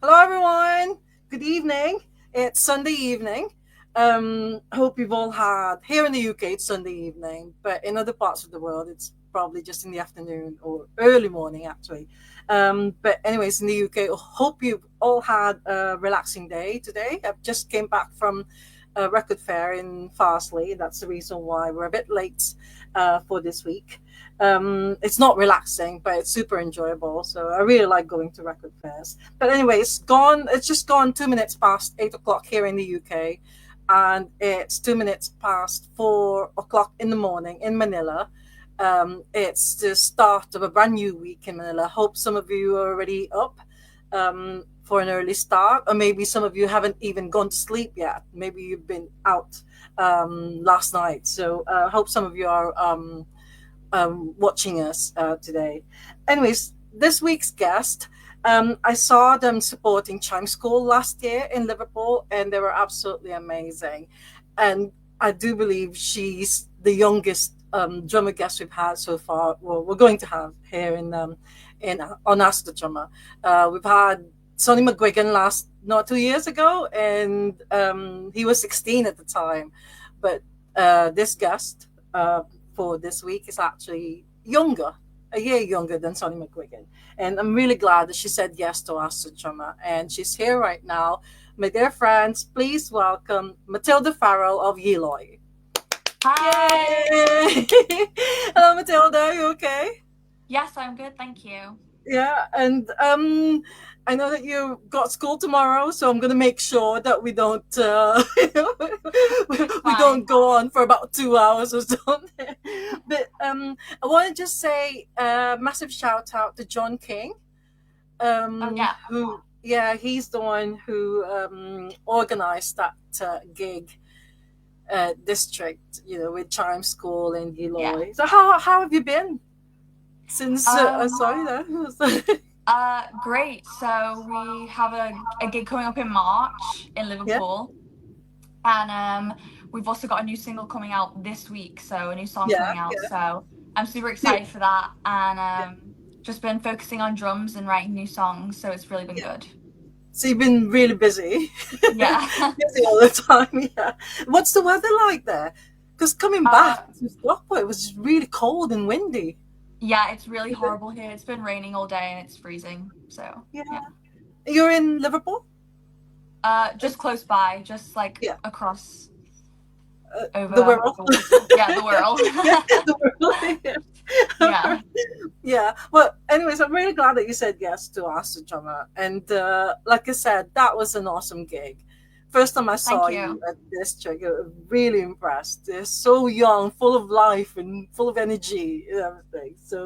Hello, everyone. Good evening. It's Sunday evening. Hope you've all had here in the UK. It's Sunday evening, but in other parts of the world, it's probably just in the afternoon or early morning, actually. But anyways, in the UK, hope you've all had a relaxing day today. I've just came back from a record fair in Farsley. That's the reason why we're a bit late for this week. It's not relaxing, but it's super enjoyable. So I really like going to record fairs. But anyway, it's gone. It's just gone 2 minutes past 8 o'clock here in the UK, and it's 2 minutes past 4 o'clock in the morning in Manila. It's the start of a brand new week in Manila. Hope some of you are already up for an early start, or maybe some of you haven't even gone to sleep yet. Maybe you've been out last night. So hope some of you are watching us today. Anyways, this week's guest, I saw them supporting Chime School last year in Liverpool, and they were absolutely amazing. And I do believe she's the youngest drummer guest we've had so far. Well, we're going to have here in on Ask the Drummer. We've had Sonny McGuigan last not 2 years ago, and he was 16 at the time. But this guest for this week is actually younger, a year younger than Sonny McGuigan. And I'm really glad that she said yes to Ask the Drummer. And she's here right now. My dear friends, please welcome Matilda Farrell of Yee Loi. Hi. Yay! Hello, Matilda. Are you okay? Yes, I'm good, thank you. Yeah, and I know that you got school tomorrow, so I'm gonna make sure that we don't It's we don't fine. go on for about 2 hours or something. But I want to just say a massive shout out to John King, Oh yeah. who yeah, he's the one who organized that gig district, with Chime School and Yee Yeah. Loi. So how have you been since? Um Sorry, there. Great. So we have a gig coming up in March in Yeah, Liverpool. And we've also got a new single coming out this week, so a new song yeah, coming out. So I'm super yeah, excited for that. And just been focusing on drums and writing new songs, so it's really been yeah. good. So you've been really busy, Yeah. busy all the time. Yeah. What's the weather like there? Because coming back uh to Stockport, it was really cold and windy. yeah, it's really horrible here. It's been raining all day and it's freezing. So Yeah. yeah. You're in Liverpool? Just close by, just like Yeah. across The over world. the water. Yeah, the world. Yeah, the world. Yeah. Yeah. Yeah. Well, anyways, I'm really glad that you said yes to Ask the Drummer. And like I said, that was an awesome gig. First time I saw Thank you you. at this gig, I was really impressed. They're so young, full of life, and full of energy and everything. So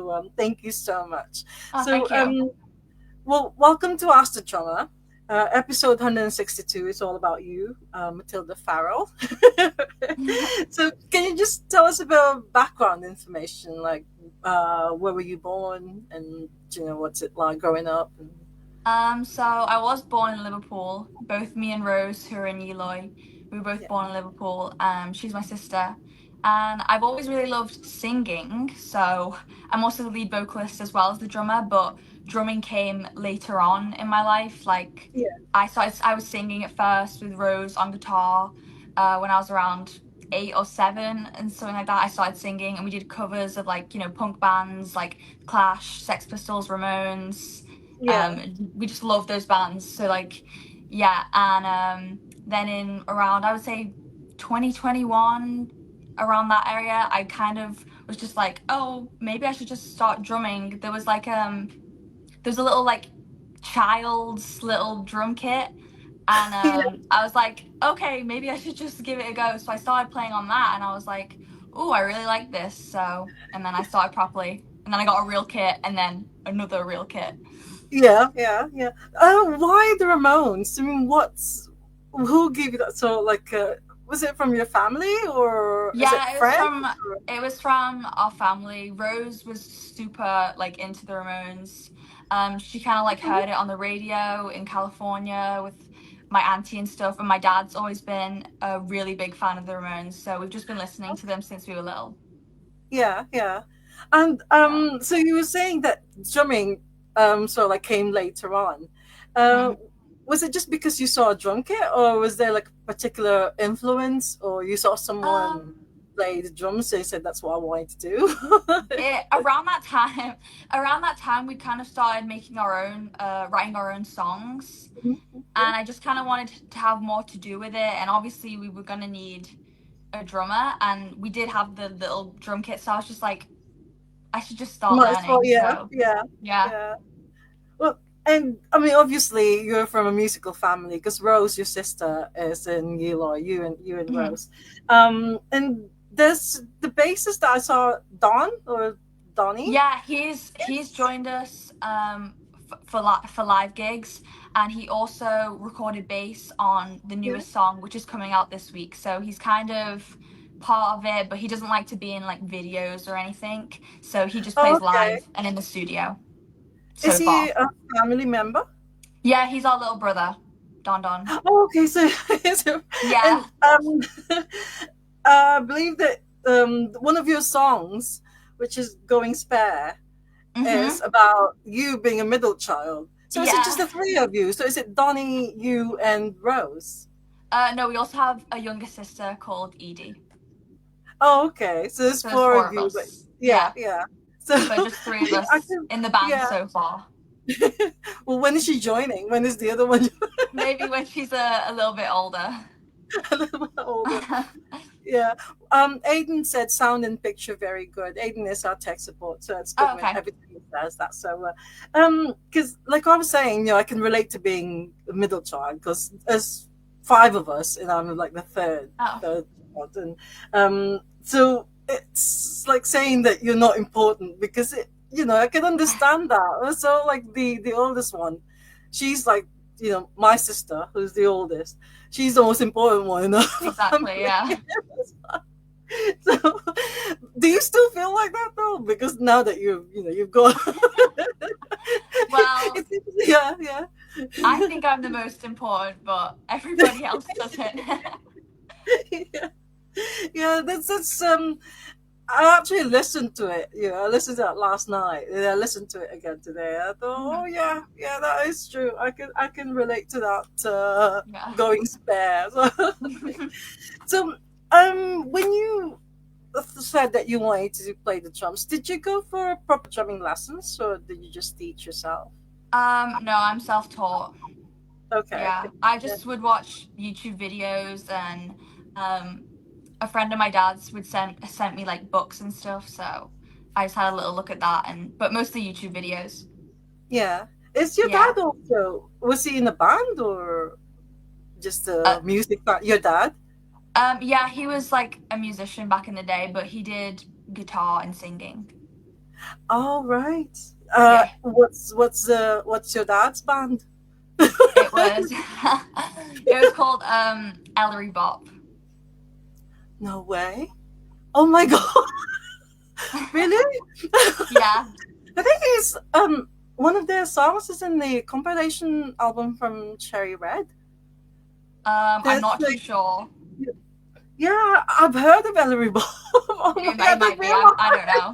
thank you so much. Oh, So thank you. well, welcome to Ask the Drummer. Episode 162 is all about you, Matilda Farrell. So, can you just tell us about background information, like where were you born, and what's it like growing up? And, So I was born in Liverpool. Both me and Rose, who are in Yee Loi, we were both yeah, born in Liverpool. She's my sister. And I've always really loved singing. So I'm also the lead vocalist as well as the drummer, but drumming came later on in my life. Like yeah, I was singing at first with Rose on guitar when I was around 8 or 7 and something like that. I started singing and we did covers of like, punk bands like Clash, Sex Pistols, Ramones. yeah, We just love those bands. So like, yeah, and then in around I would say 2021, around that area, I kind of was just like, oh, maybe I should just start drumming. There's a little like child's little drum kit, and yeah, I was like, okay, maybe I should just give it a go. So I started playing on that, and I was like, oh, I really like this. So and then I started properly, and then I got a real kit, and then another real kit. yeah, yeah, yeah. Why the Ramones? I mean, who gave you that? So, like, was it from your family or is it Yeah, friends? Or, it was from our family. Rose was super like into the Ramones. She kind of like heard it on the radio in California with my auntie and stuff, and my dad's always been a really big fan of the Ramones, so we've just been listening to them since we were little. yeah, yeah. And Yeah. so you were saying that drumming sort of like came later on. Uh, hmm was it just because you saw a drum kit, or was there like a particular influence, or you saw someone Um, play the drums, so you said that's what I wanted to do? around that time, around that time, we kind of started making our own, writing our own songs, Yeah. and I just kind of wanted to have more to do with it. And obviously, we were gonna need a drummer, and we did have the little drum kit, so I was just like, I should just start Might as well, learning. yeah, So yeah, yeah. yeah. Well, and I mean, obviously, you're from a musical family because Rose, your sister, is in Yee Loi, you and Mhm. Rose. And there's the bassist that I saw, Don or Donnie. Yeah, he's joined us for live gigs, and he also recorded bass on the Yeah. newest song, which is coming out this week. So he's kind of part of it, but he doesn't like to be in like videos or anything. So he just Oh, plays okay. live and in the studio Is so he far. a family member? Yeah, he's our little brother, Don Don. Oh, okay. So, Yeah. and I believe that one of your songs, which is "Going Spare," is Mhm. about you being a middle child. So is it just Yeah. the three of you? So is it Donnie, you, and Rose? No, we also have a younger sister called Edie. Oh, okay. So there's So there's four four of of you, but us. yeah, Yeah. yeah. So So just three of I us can, in the band yeah. so far. Well, when is she joining? When is the other one Maybe when she's a little bit older. a little bit older? Yeah. Aiden said sound and picture very good. Aiden is our tech support, so it's good Oh, when okay. everything says that. So, because like I was saying, I can relate to being a middle child because there's five of us, and I'm like the Oh, third child, and so it's like saying that you're not important because I can understand that. So like the oldest one, she's like my sister who's the oldest. She's the most important one in our exactly. family. Yeah. So, do you still feel like that though? Because now that you've got, Well, it's, yeah, yeah, I think I'm the most important, but everybody else doesn't. yeah, yeah. That's. I actually listened to it. I listened to it last night, and I listened to it again today. I thought, oh Mhm. yeah, yeah, that is true. I can relate to that Yeah. going spare. So, when you said that you wanted to play the drums, did you go for proper drumming lessons, or did you just teach yourself? No, I'm self-taught. Okay. Yeah, I Yeah. just would watch YouTube videos, and um, a friend of my dad's would sent me like books and stuff. So I just had a little look at that, and but mostly YouTube videos. Yeah. Is your Yeah. dad also, was he in a band or just Uh, a music fan? Your dad? yeah, he was like a musician back in the day, but he did guitar and singing. All right. Yeah, What's your dad's band? it was it was called Ellery Bop. No way. Oh my Mhm. god. Really? Yeah. I think it's one of their songs is in the compilation album from Cherry Red. I'm There's not too like, sure. yeah, I've heard of Ellery Bob. Oh my, I It didn't might be. realize. I don't know.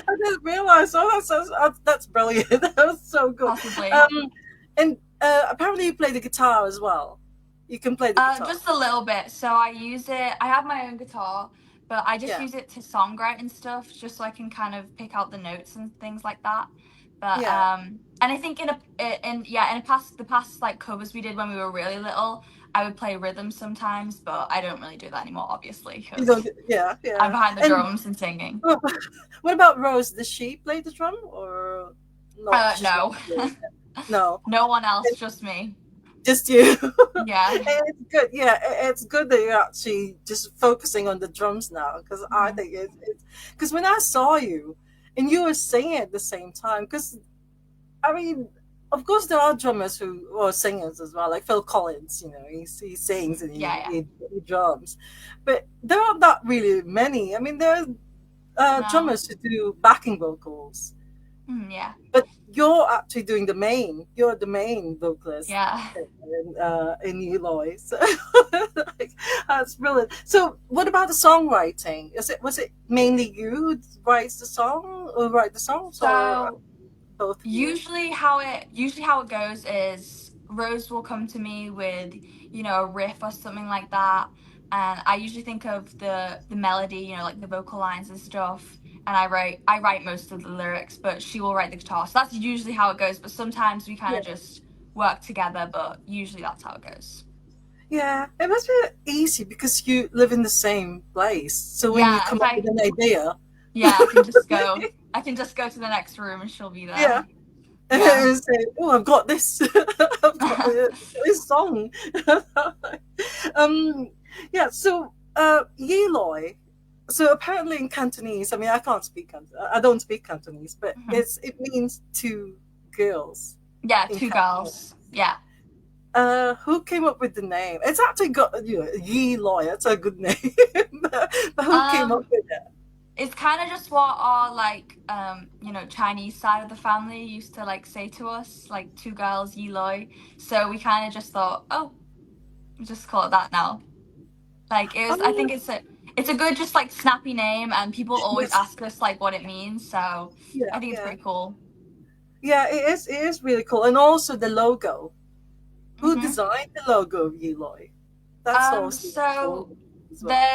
I didn't realize. Oh, that's brilliant. That was so good. Possibly. And apparently you play the guitar as well. You can play the guitar. Just a little bit. So I use it. I have my own guitar, but I just Yeah, use it to songwrite and stuff, just so I can kind of pick out the notes and things like that. But yeah. and I think in the past like covers we did when we were really little, I would play rhythm sometimes, but I don't really do that anymore, obviously, You because don't. Yeah, I'm yeah. behind the And drums and singing. uh, what about Rose? Does she play the drum or not? She's not No, doing it. No. no one else, just me. Just you. Yeah. And it's good. Yeah, it's good that you're actually just focusing on the drums now because I Mhm. think it's because when I saw you and you were singing at the same time, because I mean, of course there are drummers who are singers as well, like Phil Collins. He sings and Yeah, yeah. he drums, but there are not really many. I mean, there are No. drummers who do backing vocals, Yeah. but you're actually doing the main. You're the main vocalist Yeah. in Yee Loi. So like, that's brilliant. So, what about the songwriting? Was it mainly you who writes the song, or write the songs, or So both of you? usually how it goes is Rose will come to me with, a riff or something like that, and I usually think of the melody, like the vocal lines and stuff, and I write most of the lyrics, but she will write the guitar. So that's usually how it goes. But sometimes we kind Yeah. of just work together, but usually that's how it goes. Yeah, it must be easy because you live in the same place. So when you Yeah, come up with an idea, yeah, I can just go to the next room and she'll be yeah, there. Yeah. and say, "Oh, I've got this. I've got this song." um, yeah. So, Yee Loi. So apparently in Cantonese, I mean, I can't speak I don't speak Cantonese, but Mhm. it means two girls Yeah, in two Cantonese. girls. Yeah. Who came up with the name? It's actually got Yee Loi. It's a good name, but who came up Um, with it? it's kind of just what our like Chinese side of the family used to like say to us, like two girls, Yee Loi. So we kind of just thought, oh, we'll just call it that now. Like I think Oh, it's a good just like snappy name, and people always yes, ask us like what it means. So yeah, I think it's yeah, pretty cool. yeah. It is. It is really cool, and also the logo. Who Hmm. designed the logo of Yee Loi? That's also So cool as well.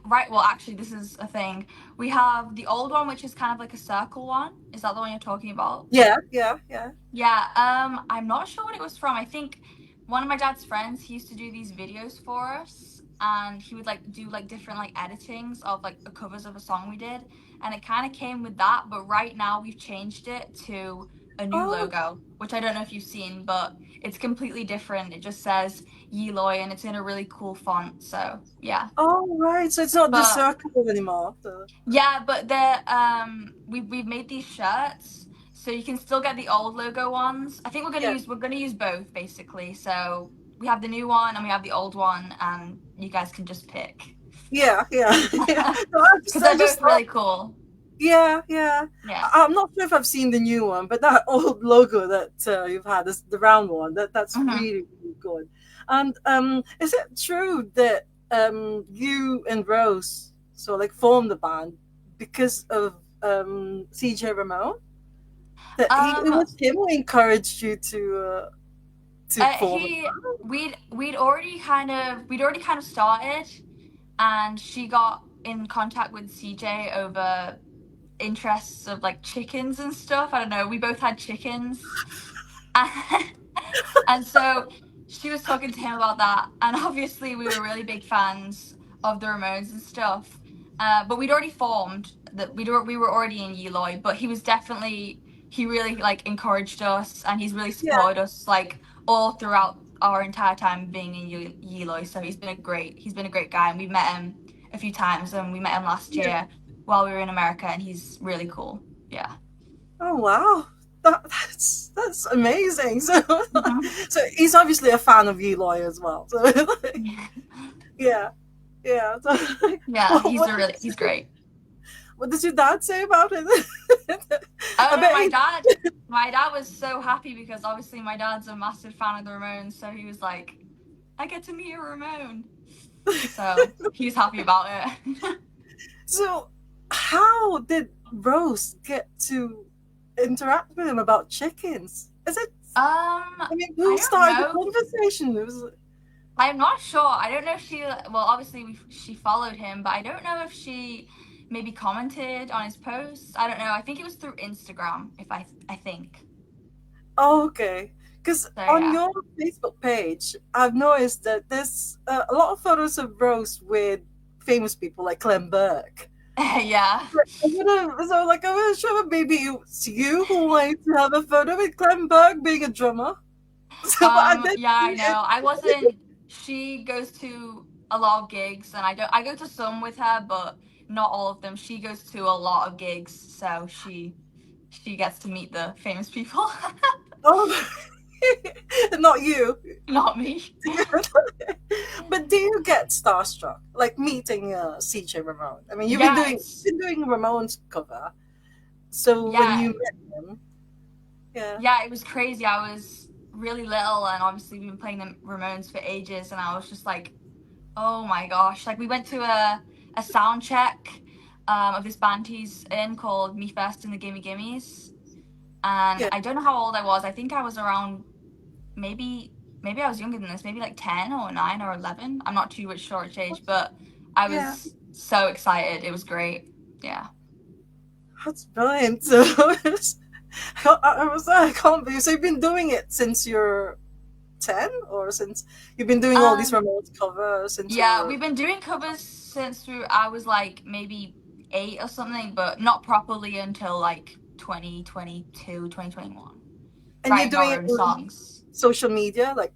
right. Well, actually, this is a thing. We have the old one, which is kind of like a circle one. Is that the one you're talking about? Yeah, yeah, yeah, Yeah, I'm not sure what it was from. I think one of my dad's friends, he used to do these videos for us, and he would like do like different like editings of like the covers of a song we did, and it kind of came with that, but right now we've changed it to a new oh, logo, which I don't know if you've seen, but it's completely different. It just says Yee Loi and it's in a really cool font. So, yeah. oh, right. So it's not the But circle anymore. yeah, but we've made these shirts, so you can still get the old logo ones. I think Yeah, we're gonna use both basically. So we have the new one and we have the old one, and you guys can just pick yeah, yeah, yeah. No, because I they're just both really thought, cool. yeah, yeah. Yeah. I'm not sure if I've seen the new one, but that old logo that you've had, is the round one. That's Hmm. really, really good. And is it true that you and Rose so like formed the band because of CJ Ramon? That it Um, was him who encouraged you to form a he band. we'd already kind of started, and she got in contact with CJ over interests of like chickens and stuff. I don't know. We both had chickens. And so she was talking to him about that, and obviously we were really big fans of the Ramones and stuff. But we'd already formed that we were already in Yee Loi, but he really like encouraged us, and he's really Yeah, supported us like all throughout our entire time being in Yee Loi. So he's been a great guy, and we've met him a few times, and we met him last yeah. year while we were in America, and he's really cool. Yeah. Oh wow, that's amazing. So Hmm. so he's obviously a fan of Eloy as well. So like, yeah, yeah. So, like, Yeah, he's great. what does your dad say about it? Oh I no, bet he. my dad was so happy because obviously my dad's a massive fan of the Ramones, so he was like, I get to meet a Ramone. So he's happy about it. So how did Rose get to interact with him about chickens? Is it? I mean, I who don't started the know. conversation? It was. I'm not sure. I don't know if well, obviously she followed him, but I don't know if she maybe commented on his posts. I don't know. I think it was through Instagram, if I think. Oh, okay. Because So on yeah. your Facebook page, I've noticed that there's a lot of photos of Rose with famous people like Clem Burke. Yeah. I would have sure maybe it's you who wanted to have a photo with Clem Burke being a drummer. So, but I did Yeah, I see know. I it. wasn't She goes to a lot of gigs, and I go to some with her, but not all of them. She goes to a lot of gigs, so she gets to meet the famous people. Oh, not you. Not me. But do you get starstruck, like meeting CJ Ramon? I mean, Yeah, you've been doing Ramon's cover, so when yeah, you met him, yeah, yeah, it was crazy. I was really little, and obviously we've been playing the Ramones for ages, and I was just like, oh my gosh. Like we went to a sound check of this band he's in called Me First and the Gimme Gimmes. And yeah, I don't know how old I was. I think I was around maybe I was younger than this, maybe like 10 or 9 or 11. I'm not too sure which age, but I Yeah, was so excited. It was great. Yeah. that's brilliant. So I can't believe. So you've been doing it since you're 10, or since you've been doing all these Um, remote covers since yeah, you're. we've been doing covers since I was like maybe 8 or something, but not properly until like 2022, 2021. And you're Writing doing our it own on songs. social media, like,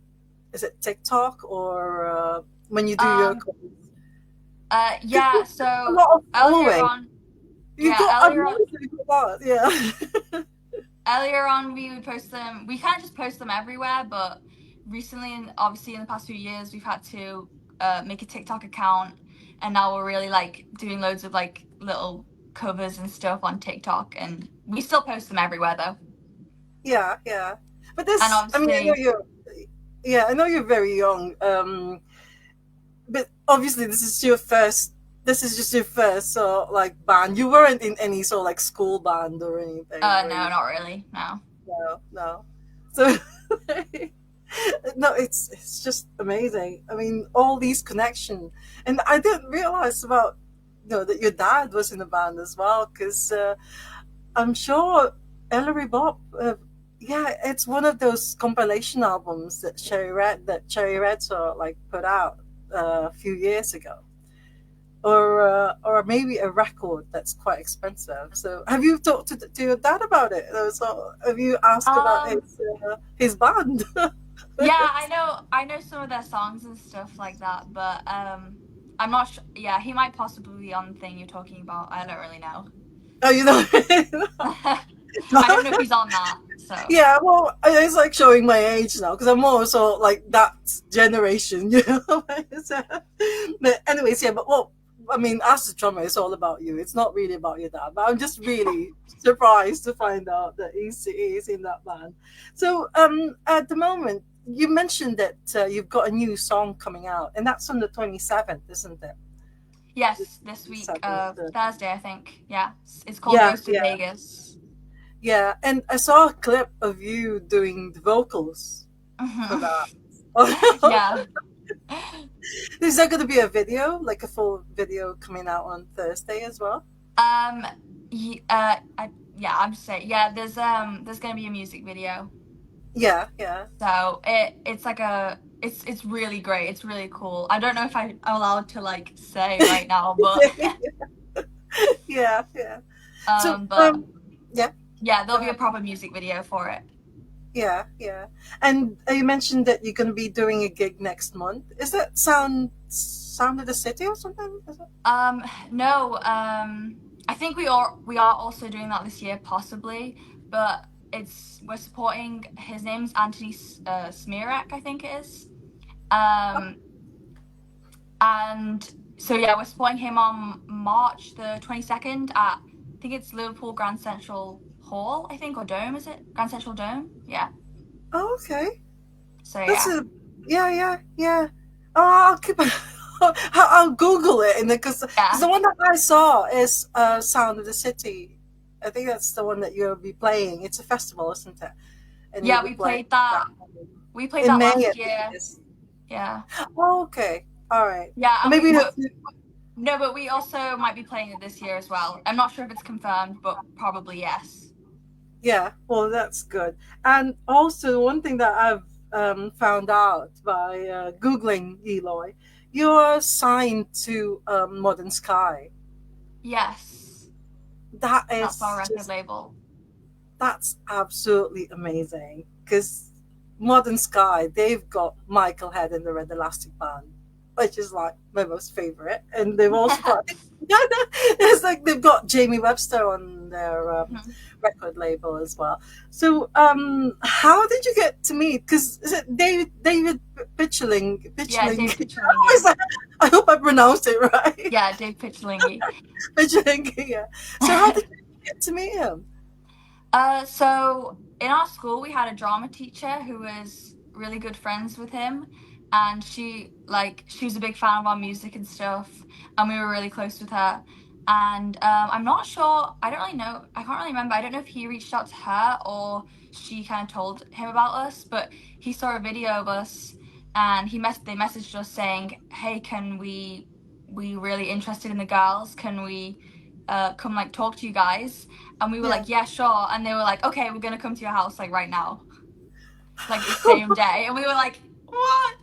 is it TikTok, or when you do your Um, covers? Because yeah, you've got a so lot of earlier following. on, You've yeah, got a earlier on, really good lot, yeah. earlier on we would post them. We can't just post them everywhere, but recently, and obviously in the past few years, we've had to make a TikTok account, and now we're really like doing loads of like little covers and stuff on TikTok, and we still post them everywhere though. Yeah, yeah. But And this, I mean, I know obviously, you're, yeah, I know you're very young. But obviously, this is just your first, so like band. You weren't in any sort of like school band or anything, were no, you? not really, no. No, no. So, no, it's just amazing. I mean, all these connection, and I didn't realize about, that your dad was in the band as well, because I'm sure Ellery Bob. Yeah, it's one of those compilation albums that Cherry Red sort of like put out a few years ago, or maybe a record that's quite expensive. So, have you talked to your dad about it? So, have you asked about Um, his band? yeah, I know some of their songs and stuff like that, but I'm not sure. Yeah, he might possibly be on the thing you're talking about. I don't really know. Oh, you know. I don't know if he's on that, so. Yeah, well, it's like showing my age now because I'm also like that generation, you know. But anyways, yeah. But well, I mean, as the drummer, it's all about you. It's not really about your dad. But I'm just really surprised to find out that he's in that band. So, at the moment, you mentioned that you've got a new song coming out, and that's on the 27th, isn't it? The Yes, this week, 27th. Thursday, I think. Yeah, it's called Yeah, Ghost of yeah, Vegas. yeah. And I saw a clip of you doing the vocals for Mhm. that. Yeah. Is there going to be a video, like a full video coming out on Thursday as well? Um. Yeah, I'm just saying. Yeah, there's gonna be a music video. Yeah, yeah. So it's like it's really great. It's really cool. I don't know if I'm allowed to like say right now, but Yeah, yeah. So, but yeah, yeah, go there'll be a ahead. proper music video for it. Yeah, yeah. And you mentioned that you're going to be doing a gig next month. Is that Sound of the City or something? Is it? No, I think we are also doing that this year, possibly, but we're supporting. His name's Anthony Smirek, I think it is. Um, and so yeah, we're supporting him on March the 22nd at, I think it's Liverpool Grand Central Hall, I think, or Dome, is it? Grand Central Dome? Yeah. Oh, okay. So That's yeah. a yeah, yeah, yeah. Oh, I'll keep. I'll Google it, and because Yeah. the one that I saw is Sound of the City. I think that's the one that you'll be playing. It's a festival, isn't it? And you'll Yeah, be we playing played that. that We played in that May, I last think it year. is. Yeah. Oh, okay, all right. Yeah, and Maybe that's no, but we also might be playing it this year as well. I'm not sure if it's confirmed, but probably yes. yeah. Well, that's good. And also, one thing that I've found out by googling Yee Loi, you're signed to Modern Sky. Yes. That That's our is record just label. That's absolutely amazing because Modern Sky, they've got Michael Head and the Red Elastic Band, which is like my most favorite. And they've also got, it's like they've got Jamie Webster on their record label as well. So, how did you get to meet? Because is it David Pitchling? Yeah, Pitchling? Dave Pichlingi. I hope I pronounced it right. Yeah, Dave Pichlingi. Pitchling, yeah. So, how did you get to meet him? So in our school we had a drama teacher who was really good friends with him, and she was a big fan of our music and stuff, and we were really close with her. And I'm not sure. I don't really know. I can't really remember. I don't know if he reached out to her or she kind of told him about us. But he saw a video of us, and they messaged us saying, "Hey, can we really interested in the girls? Can we come like talk to you guys?" And we were Yeah. like, "Yeah, sure." And they were like, "Okay, we're gonna come to your house like right now, like the same day." And we were like, "What?"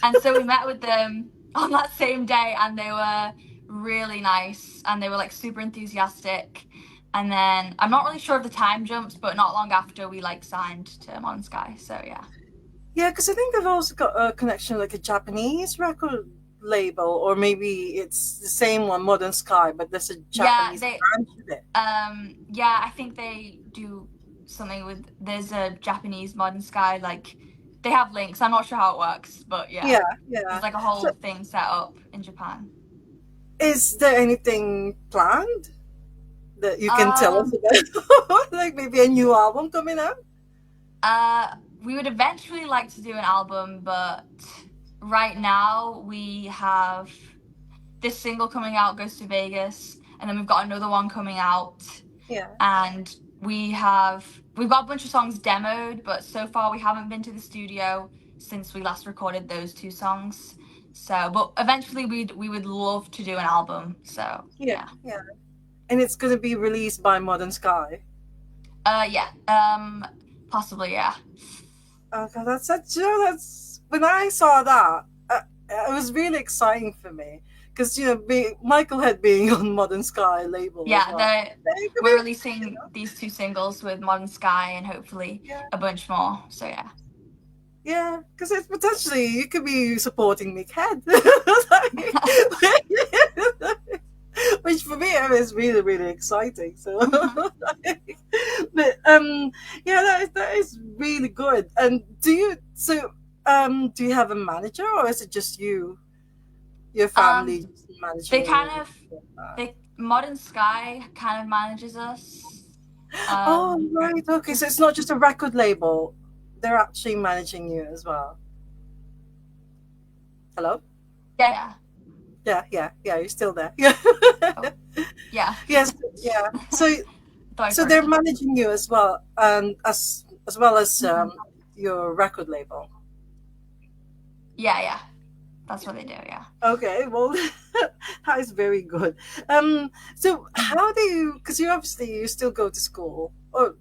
And so we met with them on that same day, and they were really nice, and they were like super enthusiastic. And then I'm not really sure of the time jumps, but not long after we like signed to Modern Sky. So yeah. Yeah, because I think they've also got a connection, like a Japanese record label, or maybe it's the same one, Modern Sky, but there's a Yeah, Japanese they branch of it. yeah, I think they do something with there's a Japanese Modern Sky, like they have links. I'm not sure how it works, but yeah. Yeah, yeah. There's like a So, whole thing set up in Japan. is there anything planned that you can tell us Um about? Like maybe a new album coming out? Uh, we would eventually like to do an album, but right now we have this single coming out, Goes to Vegas, and then we've got another one coming out, Yeah. and we've got a bunch of songs demoed, but so far we haven't been to the studio since we last recorded those two songs. So, but eventually we would love to do an album. So Yeah, yeah, yeah. And it's going to be released by Modern Sky. yeah, possibly yeah, Okay, that's such. That's when I saw that, it was really exciting for me because being Michael had being on Modern Sky label as yeah. well. It could We're be, releasing these two singles with Modern Sky and hopefully yeah, a bunch more. So yeah. yeah, because it's potentially you could be supporting Nick Head, which for me is really really exciting. So, Mhm. but yeah, that is really good. And do you have a manager or is it just your family Um, just they managing? kind of they Modern Sky kind of manages us. Oh, Um, right. Okay, so it's just not just a record label; they're actually managing you as well. Hello? yeah, yeah. Yeah, yeah, yeah. You're still there. Yeah. Oh, yeah. Yes. Yeah. So, Thought I so they're froze. managing you as well, and as well as Mhm. your record label. Yeah, yeah. That's what they do. Yeah. Okay. Well, that is very good. So Mhm. how do you? Because you still go to school or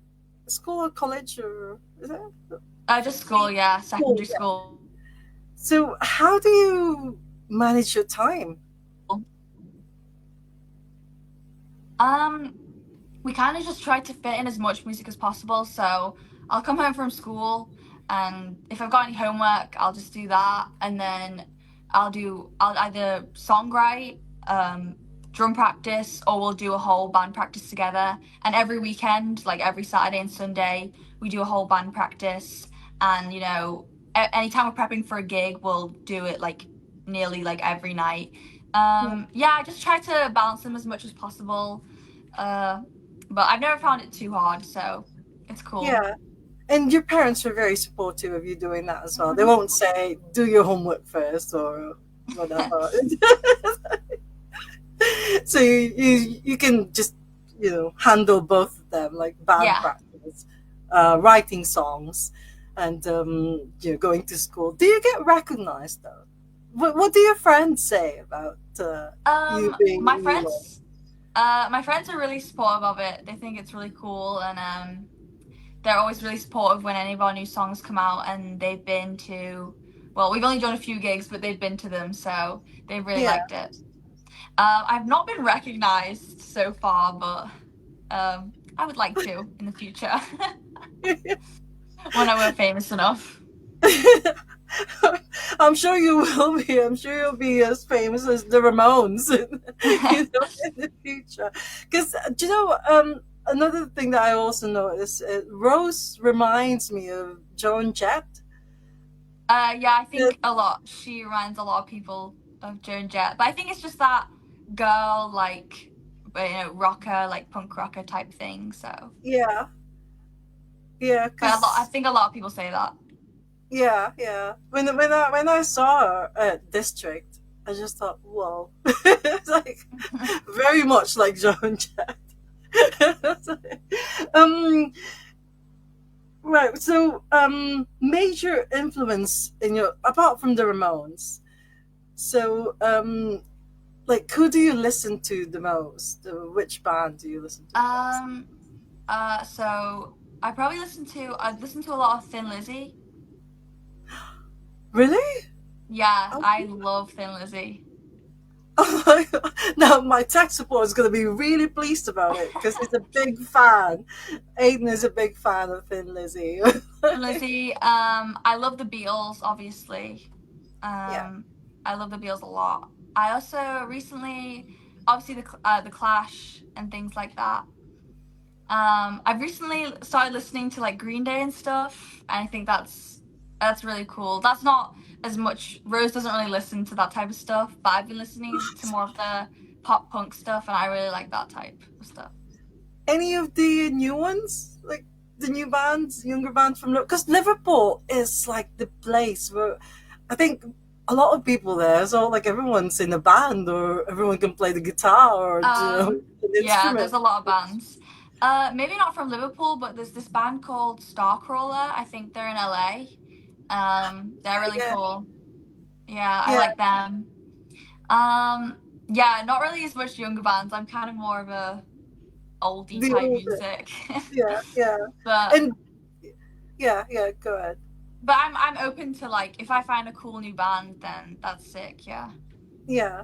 college or is that Just school. Yeah, school? secondary Yeah. school. So how do you manage your time? Um, we kind of just try to fit in as much music as possible. So I'll come home from school, and if I've got any homework, I'll just do that, and then I'll either songwrite, drum practice, or we'll do a whole band practice together. And every weekend, like every Saturday and Sunday, we do a whole band practice. And anytime we're prepping for a gig, we'll do it like nearly like every night. Yeah. Yeah, I just try to balance them as much as possible. Uh, but I've never found it too hard, so it's cool. Yeah. And your parents are very supportive of you doing that as well. They Mhm. won't say, do your homework first or whatever. So you can just, handle both of them, like band Yeah. practice, writing songs, and, going to school. Do you get recognized though? What do your friends say about you being My in Yee Loi? friends are really supportive of it. They think it's really cool, and they're always really supportive when any of our new songs come out. And they've been to, well, we've only done a few gigs, but they've been to them, so they've really Yeah. liked it. I've not been recognized so far, but I would like to in the future when I were famous enough. I'm sure you will be. I'm sure you'll be as famous as the Ramones, in the future. Because do you know, another thing that I also noticed, Rose reminds me of Joan Jett. Yeah, I Uh, think a lot. She reminds a lot of people of Joan Jett, but I think it's just that girl, like, rocker, like punk rocker type thing. So, yeah, yeah, but I because think a lot of people say that. yeah, yeah. When I saw her at District. I just thought, whoa, it's like very much like Joan Jett. um, right. So, major influence in your apart from the Ramones. So, like, who do you listen to the most? Which band do you listen to the most? Um, so I listen to a lot of Thin Lizzy. Really? Yeah, Oh, I love Thin Lizzy. oh my God. Now my tech support is going to be really pleased about it because he's a big fan. Aiden is a big fan of Thin Lizzy. Thin Lizzy. I love the Beatles, obviously. Yeah. Um, I love the Beatles a lot. I also recently, obviously the Clash and things like that. I've recently started listening to like Green Day and stuff, and I think that's really cool. That's not as much. Rose doesn't really listen to that type of stuff, but I've been listening to more of the pop punk stuff, and I really like that type of stuff. Any of the new ones, like the new bands, younger bands from because Liverpool is like the place where I think a lot of people there. So like everyone's in a band or everyone can play the guitar or an Yeah, there's instrument. a lot of bands. Maybe not from Liverpool, but there's this band called Starcrawler. I think they're in LA. They're really Yeah, cool. Yeah, I yeah. like them. Yeah, not really as much younger bands. I'm kind of more of a oldie The type older, music. yeah, yeah, but and yeah, yeah. Go ahead. I'm open to like if I find a cool new band, then that's sick. Yeah. Yeah,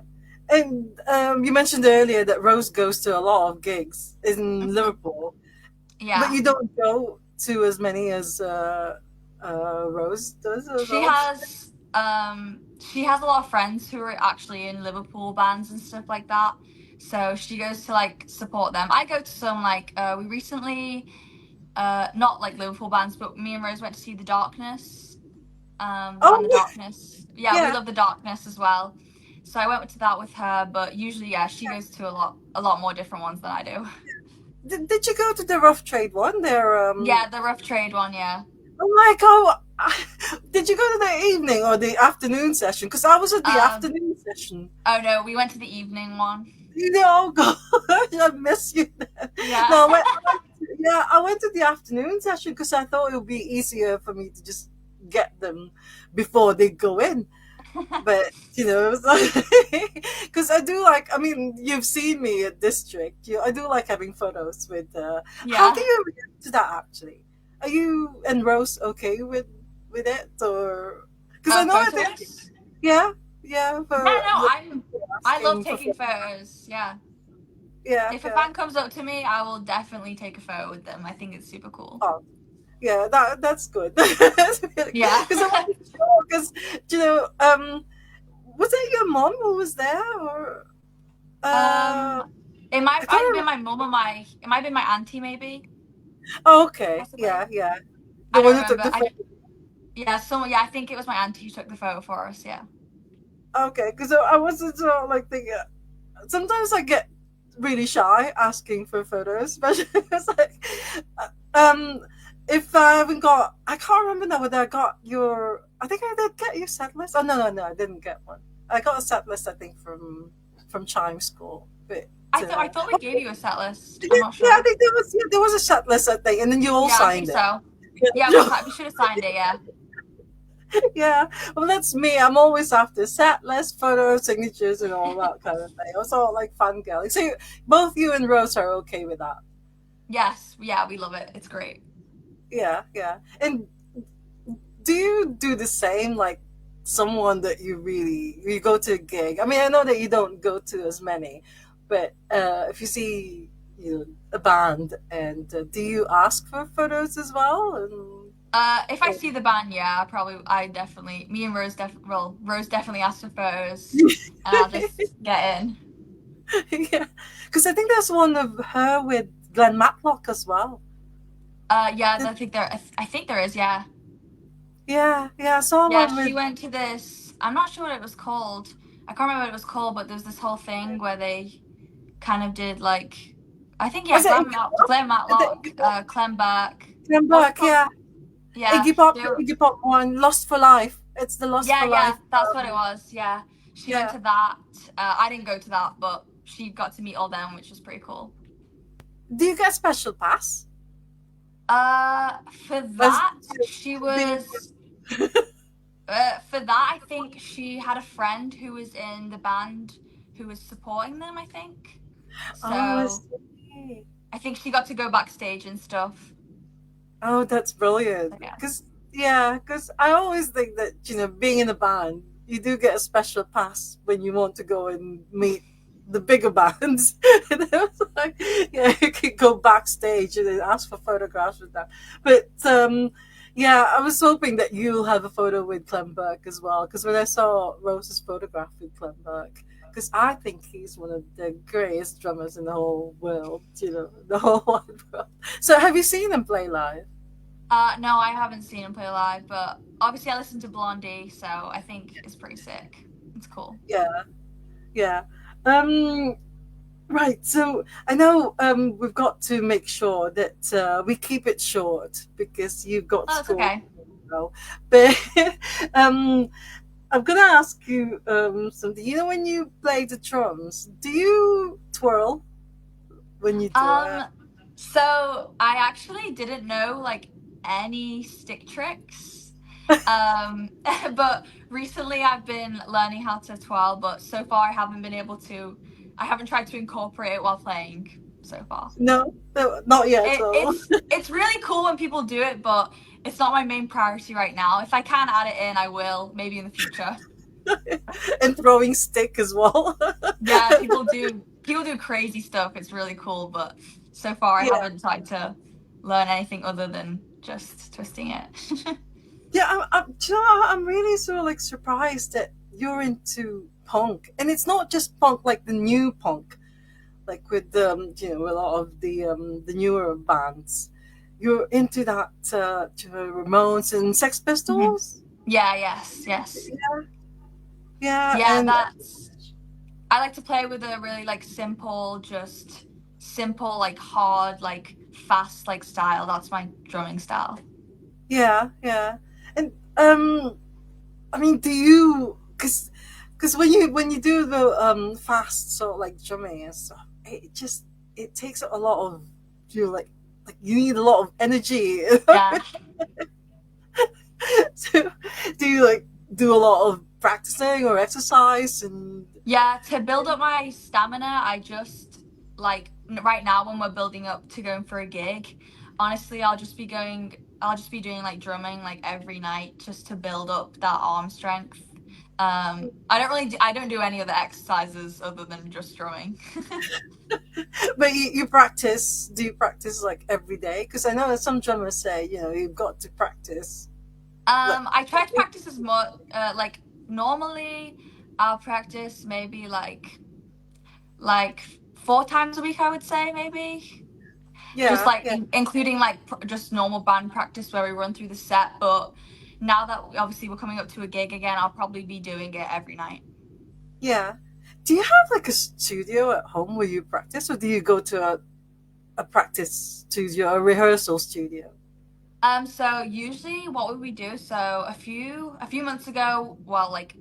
and you mentioned earlier that Rose goes to a lot of gigs in Mhm. Liverpool, but Yeah. you don't go to as many as Rose does as She well. has she has a lot of friends who are actually in Liverpool bands and stuff like that. So she goes to like support them. I go to some like we recently not like Liverpool bands, but me and Rose went to see The Darkness. The band The Oh, Darkness. Yeah, we yeah. love The Darkness as well. So I went to that with her, but usually yeah, she goes to a lot more different ones than I do. Did you go to the Rough Trade one? There. Yeah, the Rough Trade one, yeah. Oh my God. Did you go to the evening or the afternoon session? Because I was at the Um afternoon session. oh no, we went to the evening one. Oh gosh, I miss you then. Yeah. No, yeah, I went to the afternoon session because I thought it would be easier for me to just get them before they go in. But it was like because I do like. I mean, you've seen me at District. I do like having photos with. How Yeah. do you react to that? Actually, are you and Rose okay with it or? Because I know I think Photos? yeah, yeah. Yeah, no, The, I love asking for taking photos. photos. Yeah. Yeah, If a yeah. fan comes up to me, I will definitely take a photo with them. I think it's super cool. Oh, yeah, that's good. Because Yeah. I wasn't sure. Because was it your mom who was there, or um, it might I have can't either been remember. my mum or it might have been my auntie, maybe, Oh, okay, possibly. yeah, yeah, the I one don't who took remember. the photo. Yeah, someone, yeah, I think it was my auntie who took the photo for us. Yeah. Okay, because I wasn't sure. Like thinking, sometimes I get really shy asking for photos, especially it's like, uh, um, if I haven't got, I can't remember now whether I got your. I think I did get your set list. Oh no, no, no, I didn't get one. I got a set list, I think, from Chime School, but. I thought we Oh, gave you a set list. I'm yeah, not yeah, I sure. think there was a set list, I think, and then you all Yeah, I think signed it. so. Yeah, Yeah, we should have signed it. Yeah. yeah. Well, that's me. I'm always after set list, photos, signatures, and all that kind of thing. I was all like fun girl. So both you and Rose are okay with that. Yes. Yeah, we love it. It's great. Yeah, yeah. And do you do the same, like someone that you go to a gig? I mean, I know that you don't go to as many, but if you see a band, and do you ask for photos as well? If I see the band, yeah, me and Rose definitely asked for photos, And, and I'll just get in. yeah, because I think there's one of her with Glenn Matlock as well. Yeah, Did- I think there is, yeah. Yeah, yeah, I saw Yeah, one she with. went to this, I'm not sure what it was called. I can't remember what it was called, but there's this whole thing where they kind of did like, I think, yeah, Was it Iggy Pop? Glenn The Matlock, Iggy Pop? Clem Burke. Glenn What was it Black, called? yeah. Yeah, Iggy Pop, they the were, Iggy Pop one, Lost for Life. It's the Lost yeah, for yeah, Life. that's what it was. Yeah. she went Yeah. to that. I didn't go to that, but she got to meet all them, which was pretty cool. Do you get a special pass? For As, that, she do was. For that, I think she had a friend who was in the band who was supporting them. I think oh, I so. see. I think she got to go backstage and stuff. Oh, that's brilliant. So, yeah. Because yeah, because I always think that being in a band, you do get a special pass when you want to go and meet the bigger bands. And I was like, yeah, you could go backstage and then ask for photographs with them. But yeah, I was hoping that you'll have a photo with Klemberg as well. Because when I saw Rose's photograph with Klemberg, because I think he's one of the greatest drummers in the whole world, the whole wide world. So, have you seen him play live? No, I haven't seen him play live, but obviously I listened to Blondie, so I think it's pretty sick. It's cool. Yeah, yeah. Um, right. So I know we've got to make sure that we keep it short because you've got Oh, it's school. okay. Tomorrow. But um, I'm gonna ask you something. You know, when you play the drums, do you twirl when you do it? Um, so I actually didn't know like any stick tricks. But recently I've been learning how to twirl, but so far I haven't been able to. I haven't tried to incorporate it while playing so far. No, no, not yet. It, So. it's it's really cool when people do it, but it's not my main priority right now. If I can add it in, I will, maybe in the future. And throwing stick as well. Yeah, people do crazy stuff. It's really cool, but so far I Yeah. haven't tried to learn anything other than just twisting it. Yeah, do you know, I'm really sort of like surprised that you're into punk, and it's not just punk like the new punk, like with a lot of the newer bands. You're into that, Ramones and Sex Mhm. Pistols. Yeah, yes, yes. Yeah, Yeah, and that's I like to play with a really like simple, like hard, like fast, like style. That's my drumming style. yeah, yeah, and I mean, do you? Because when you do the fast sort of like drumming and stuff, it takes a lot of like you need a lot of energy. Yeah. So, do you like do a lot of practicing or exercise and Yeah, to build up my stamina, I just like right now when we're building up to going for a gig, honestly, I'll just be doing like drumming like every night just to build up that arm strength. I don't do any other exercises other than just drumming. but you practice? Do you practice like every day? Because I know that some drummers say you've got to practice like I try to practice as much like normally I'll practice maybe like 4 times a week, I would say maybe. Just yeah, like yeah, including like just normal band practice where we run through the set. But now that obviously we're coming up to a gig again, I'll probably be doing it every night. yeah. Do you have like a studio at home where you practice, or do you go to a practice studio, a rehearsal studio? So usually what would we do? So a few months ago, well, like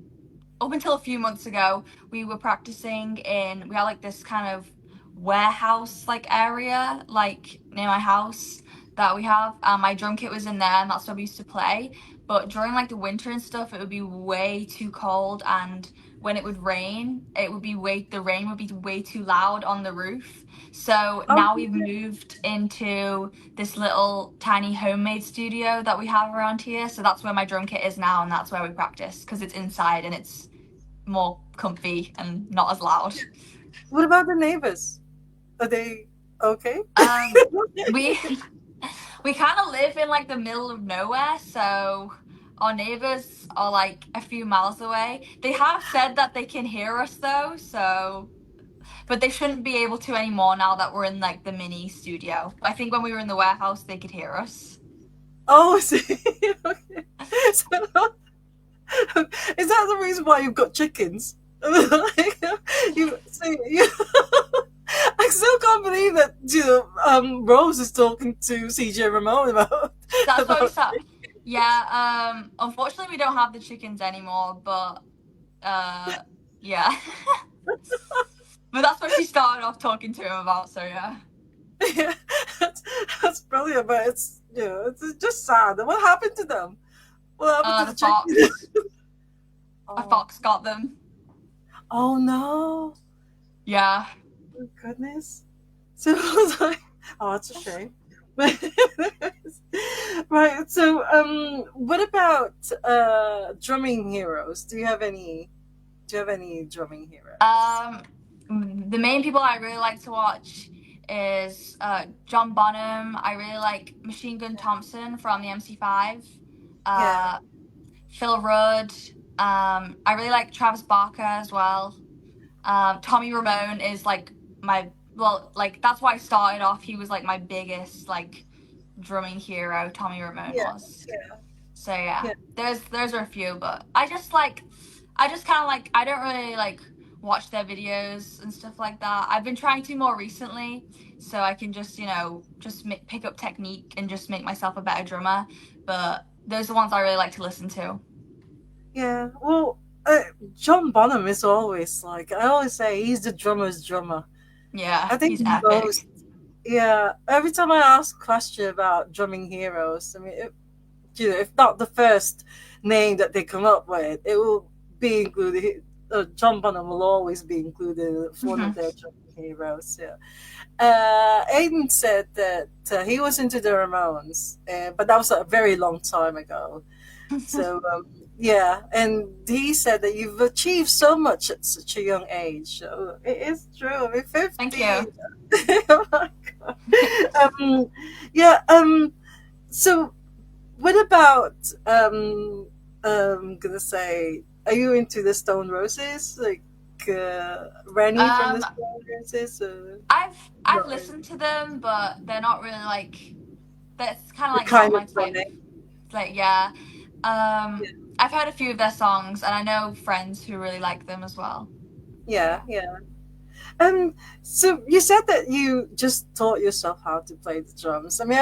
up until a few months ago, we were practicing we had like this kind of warehouse like area like near my house that we have. My drum kit was in there and that's where we used to play. But during like the winter and stuff, it would be way too cold, and when it would rain, the rain would be way too loud on the roof. So Oh, now we've moved into this little tiny homemade studio that we have around here. So that's where my drum kit is now, and that's where we practice because it's inside and it's more comfy and not as loud. what about the neighbors? Are they okay? Um, we we kind of live in like the middle of nowhere, so our neighbors are like a few miles away. They have said that they can hear us though, so but they shouldn't be able to anymore now that we're in like the mini studio. I think when we were in the warehouse, they could hear us. Oh, I see. Okay. So, is that the reason why you've got chickens? Like, you see, I still can't believe that Rose is talking to CJ Ramon about That's what we about. saw. Yeah. Unfortunately, we don't have the chickens anymore, but uh, Yeah. But that's what she started off talking to him about, so yeah. Yeah, that's, that's brilliant, but it's, it's just sad. What happened to them? What happened to The the chicken? fox. A Oh, fox got them. oh no! Yeah. Oh, goodness. So I was like, oh, it's a shame. But right. So, what about drumming heroes? Do you have any? Do you have any drumming heroes? Um, the main people I really like to watch is John Bonham. I really like Machine Gun Thompson from the MC5. Yeah, Uh, Phil Rudd. I really like Travis Barker as well. Tommy Ramone is like my well, like that's why I started off. He was like my biggest like drumming hero. Tommy Ramone yeah, was. yeah, So yeah, yeah, there's a few, but I just kind of like I don't really like watch their videos and stuff like that. I've been trying to more recently, so I can just just pick up technique and just make myself a better drummer. But those are the ones I really like to listen to. yeah. Well, John Bonham is always like I always say he's the drummer's drummer. Yeah, I think he's he knows. epic. Yeah. Every time I ask a question about drumming heroes, I mean, if not the first name that they come up with, it will be included. John Bonham will always be included as one of their drumming heroes. Yeah. Aiden said that he was into the Ramones, but that was a very long time ago. So yeah, and he said that you've achieved so much at such a young age. So it is true. I mean, Thank 50. you. Oh my god. Yeah. So what about gonna say, are you into the Stone Roses, like Rennie from the Um, Stone Roses? I've Not listened really. to them, but they're not really like that's kind of You're like not kind of my type. funny. Like yeah, Yeah, I've heard a few of their songs, and I know friends who really like them as well. yeah, yeah. So you said that you just taught yourself how to play the drums. I mean,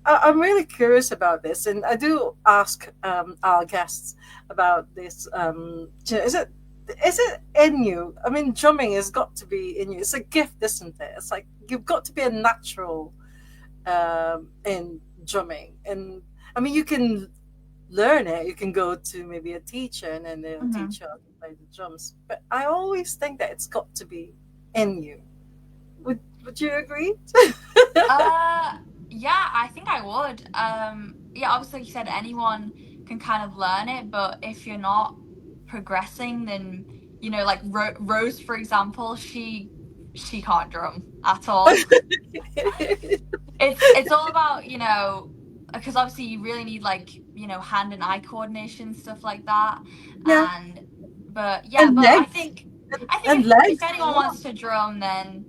I'm really curious about this, and I do ask our guests about this. Is it in you? I mean, drumming has got to be in you. It's a gift, isn't it? It's like you've got to be a natural in drumming, and I mean, you can learn it. You can go to maybe a teacher, and then they'll Hmm. teach you how to play the drums. But I always think that it's got to be in you. Would you agree? Uh, yeah, I think I would. Yeah, obviously, like you said anyone can kind of learn it, but if you're not progressing, then like Rose, for example, she can't drum at all. It's all about because obviously you really need like hand and eye coordination stuff like that, Yeah, and yeah, and but legs, I think and if legs as anyone well. wants to drum, then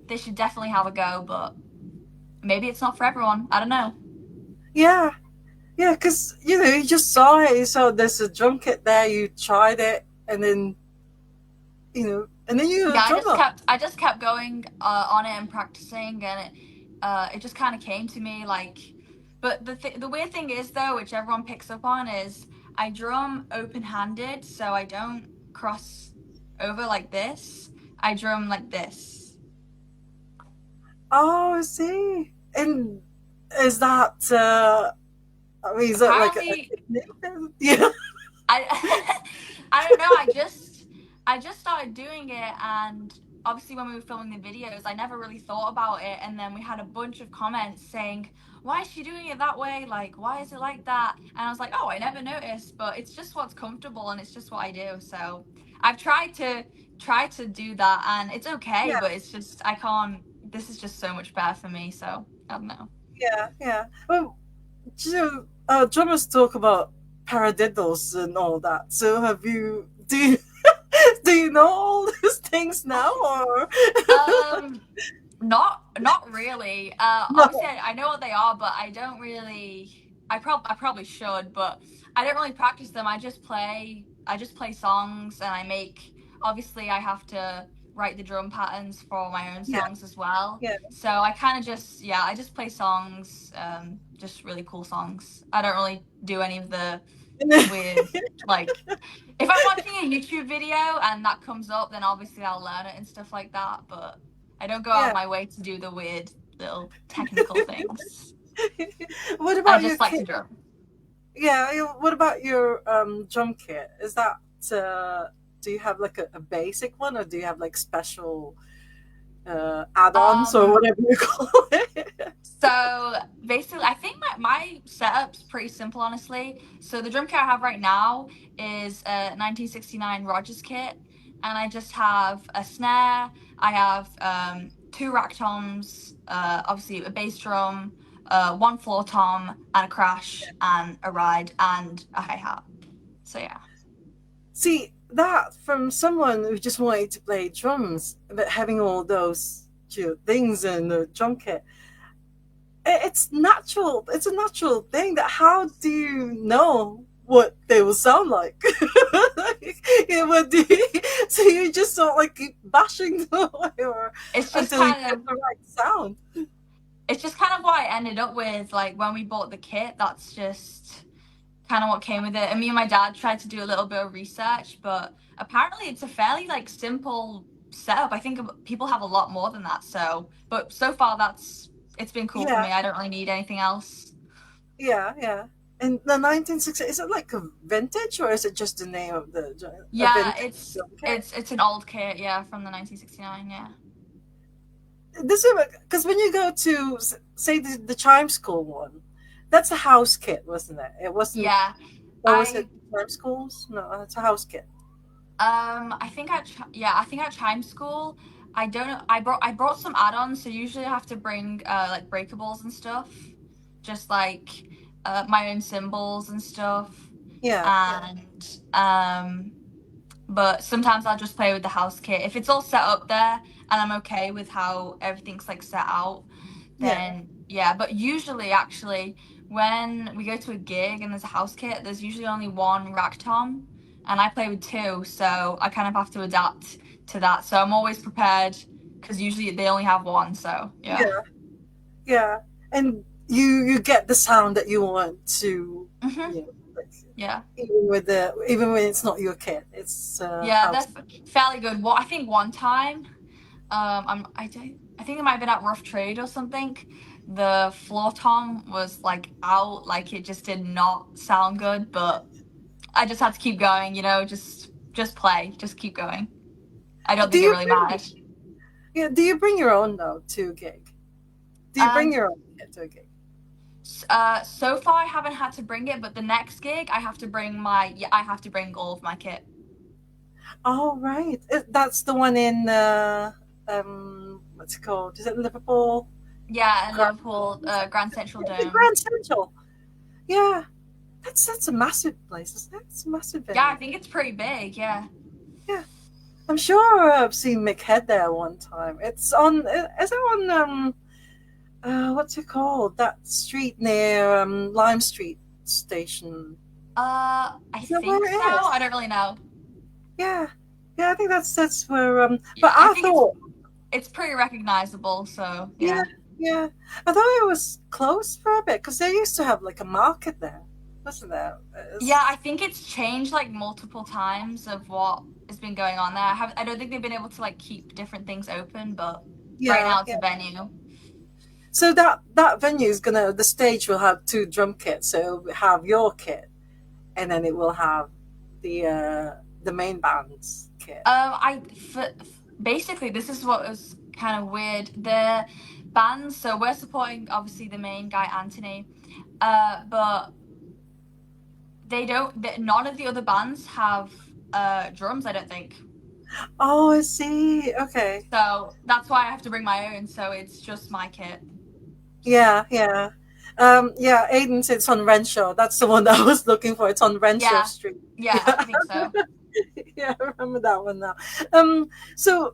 they should definitely have a go, but maybe it's not for everyone. I don't know. Yeah, yeah, because you just saw it. You saw there's a drum kit there. You tried it, and then and then you're a Yeah, drummer. I just kept going on it and practicing, and it just kind of came to me like. But the weird thing is though, which everyone picks up on, is I drum open handed, so I don't cross over like this. I drum like this. Oh, I see. And is that? I mean, is that like a Apparently, technique? Yeah, I I don't know. I just started doing it, and obviously when we were filming the videos, I never really thought about it, and then we had a bunch of comments saying, "Why is she doing it that way? Like, why is it like that?" And I was like, "Oh, I never noticed, but it's just what's comfortable, and it's just what I do." So I've tried to do that, and it's okay, yeah, but it's just I can't. This is just so much better for me. So I don't know. yeah, yeah. Well, drummers talk about paradiddles and all that. So do you do you know all these things now, or Um, not really. Obviously, no? I know what they are, but I don't really. I probably should, but I don't really practice them. I just play songs, and I make. Obviously, I have to write the drum patterns for my own Yeah, songs as well. yeah, So I kind of just I just play songs. Just really cool songs. I don't really do any of the weird. Like, if I'm watching a YouTube video and that comes up, then obviously I'll learn it and stuff like that. But I don't go out of Yeah. my way to do the weird little technical things. What I about your just like to kit? drum. Yeah, what about your drum kit? Is that do you have like a basic one, or do you have like special add-ons or Um, whatever you call it? So basically, I think my setup's pretty simple, honestly. So the drum kit I have right now is a 1969 Rogers kit, and I just have a snare. I have two rack toms, obviously a bass drum, one floor tom, and a crash, and a ride, and a hi hat. So yeah. See, that from someone who just wanted to play drums, but having all those things in the drum kit, it's natural. It's a natural thing. That how do you know what they will sound like? Yeah, what do you, so you just sort of like keep bashing them away or It's just until you kind get of the right sound. it's just kind of what I ended up with. Like when we bought the kit, that's just kind of what came with it. And me and my dad tried to do a little bit of research, but apparently it's a fairly like simple setup. I think people have a lot more than that. So, but so far it's been cool for Yeah, me. I don't really need anything else. yeah, yeah. And the 1960, is it like a vintage or is it just the name of a Yeah, vintage drum kit? it's an old kit, yeah, from the 1969, yeah. This is because when you go to say the chime school one, that's a house kit, wasn't it? It wasn't. Yeah. Or was it I chime schools? No, it's a house kit. I think yeah, I think at Chime School, I don't know. I brought some add-ons, so usually I have to bring like breakables and stuff, just like my own cymbals and stuff, Yeah, yeah, and but sometimes I'll just play with the house kit if it's all set up there and I'm okay with how everything's like set out. yeah. Then yeah, but usually actually when we go to a gig and there's a house kit, there's usually only one rack tom, and I play with two, so I kind of have to adapt to that. So I'm always prepared because usually they only have one. So yeah. Yeah, yeah. And you get the sound that you want to, Hmm. you know, like, Yeah. even when it's not your kit, it's Yeah, house. they're fairly good. What I think one time, I think it might have been at Rough Trade or something. The floor tom was like out, like it just did not sound good, but I just had to keep going, just play, just keep going. I don't Do think it you really bring mattered. do you bring your own though to a gig? Do you bring Um, your own kit to a gig? so far I haven't had to bring it, but the next gig I have to bring all of my kit. Oh right, that's the one in what's it called? Is it Liverpool? Yeah, in Grand, Liverpool, Grand Central the Dome. Grand Central. Yeah, that's a massive place, isn't it? It's a massive Yeah, I venue. think it's pretty big. Yeah. Yeah, I'm sure I've seen Mick Head there one time. It's on. Is it on what's it called? That street near Lime Street Station. I Is that where think so. it I is? don't really know. Yeah, yeah. I think that's where. Yeah, But I I think thought, it's pretty recognizable. So yeah, yeah. yeah. I thought it was closed for a bit because they used to have like a market there, wasn't there? Yeah, I think it's changed like multiple times of what has been going on there. I don't think they've been able to like keep different things open, but right Yeah, now it's yeah. a venue. So that venue is gonna. The stage will have two drum kits. So it'll have your kit, and then it will have the main band's kit. Basically this is what was kind of weird. The bands, so we're supporting obviously the main guy Anthony, but none of the other bands have drums, I don't think. Oh, I see. Okay. So that's why I have to bring my own. So it's just my kit. Yeah, yeah. Yeah, Aiden's it's on Renshaw. That's the one that I was looking for. It's on Renshaw Yeah, Street. yeah, I Yeah, think so. yeah, I remember that one now. So